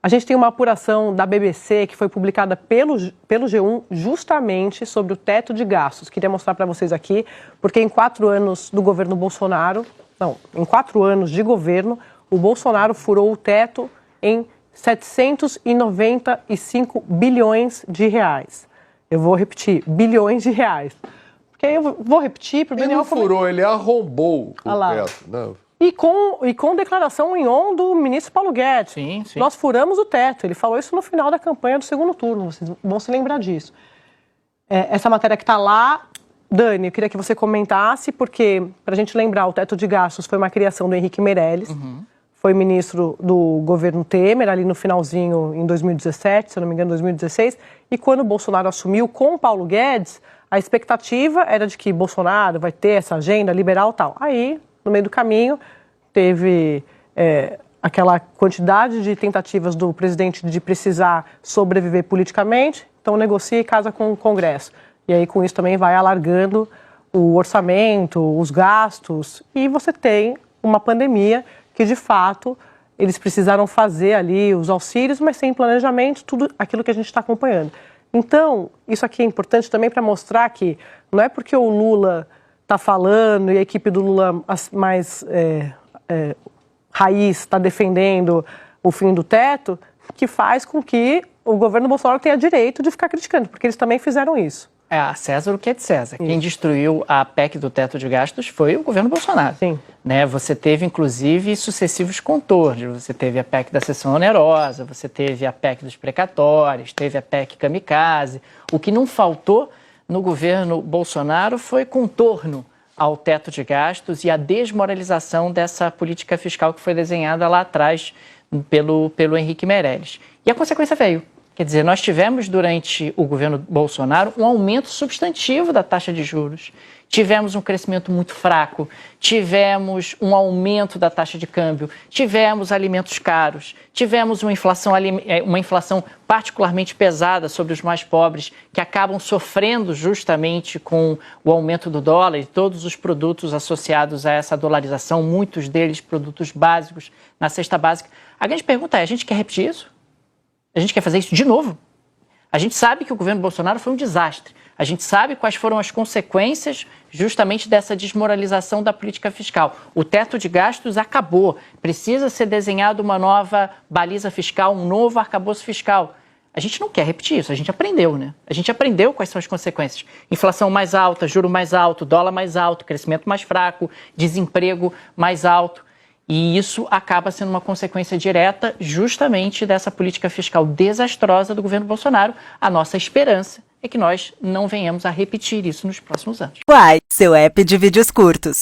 A gente tem uma apuração da BBC que foi publicada pelo G1 justamente sobre o teto de gastos. Queria mostrar para vocês aqui, porque em 4 anos do governo Bolsonaro, em 4 anos de governo, o Bolsonaro furou o teto em 795 bilhões de reais. Eu vou repetir, bilhões de reais. Porque aí eu vou repetir para o Daniel... Ele não furou, ele arrombou o teto. Não. E com declaração em on do ministro Paulo Guedes. Sim. Nós furamos o teto. Ele falou isso no final da campanha do segundo turno. Vocês vão se lembrar disso. Essa matéria que está lá, Dani, eu queria que você comentasse, porque, para a gente lembrar, o teto de gastos foi uma criação do Henrique Meirelles. Foi ministro do governo Temer, ali no finalzinho, em 2017, se eu não me engano, 2016. E quando o Bolsonaro assumiu com o Paulo Guedes, a expectativa era de que Bolsonaro vai ter essa agenda liberal e tal. Aí, no meio do caminho, teve aquela quantidade de tentativas do presidente de precisar sobreviver politicamente, então negocia e casa com o Congresso. E aí, com isso, também vai alargando o orçamento, os gastos, e você tem uma pandemia que, de fato, eles precisaram fazer ali os auxílios, mas sem planejamento, tudo aquilo que a gente está acompanhando. Então, isso aqui é importante também para mostrar que não é porque o Lula está falando e a equipe do Lula mais raiz está defendendo o fim do teto, que faz com que o governo Bolsonaro tenha direito de ficar criticando, porque eles também fizeram isso. A César o que é de César. Quem destruiu a PEC do teto de gastos foi o governo Bolsonaro. Sim. Né? Você teve, inclusive, sucessivos contornos. Você teve a PEC da sessão onerosa, você teve a PEC dos precatórios, teve a PEC kamikaze. O que não faltou no governo Bolsonaro foi contorno ao teto de gastos e a desmoralização dessa política fiscal que foi desenhada lá atrás pelo Henrique Meirelles. E a consequência veio. Quer dizer, nós tivemos durante o governo Bolsonaro um aumento substantivo da taxa de juros, tivemos um crescimento muito fraco, tivemos um aumento da taxa de câmbio, tivemos alimentos caros, tivemos uma inflação particularmente pesada sobre os mais pobres, que acabam sofrendo justamente com o aumento do dólar e todos os produtos associados a essa dolarização, muitos deles produtos básicos na cesta básica. A grande pergunta é, a gente quer repetir isso? A gente quer fazer isso de novo? A gente sabe que o governo Bolsonaro foi um desastre. A gente sabe quais foram as consequências justamente dessa desmoralização da política fiscal. O teto de gastos acabou. Precisa ser desenhada uma nova baliza fiscal, um novo arcabouço fiscal. A gente não quer repetir isso, a gente aprendeu, né? A gente aprendeu quais são as consequências. Inflação mais alta, juro mais alto, dólar mais alto, crescimento mais fraco, desemprego mais alto. E isso acaba sendo uma consequência direta justamente dessa política fiscal desastrosa do governo Bolsonaro. A nossa esperança é que nós não venhamos a repetir isso nos próximos anos. Quai, seu app de vídeos curtos.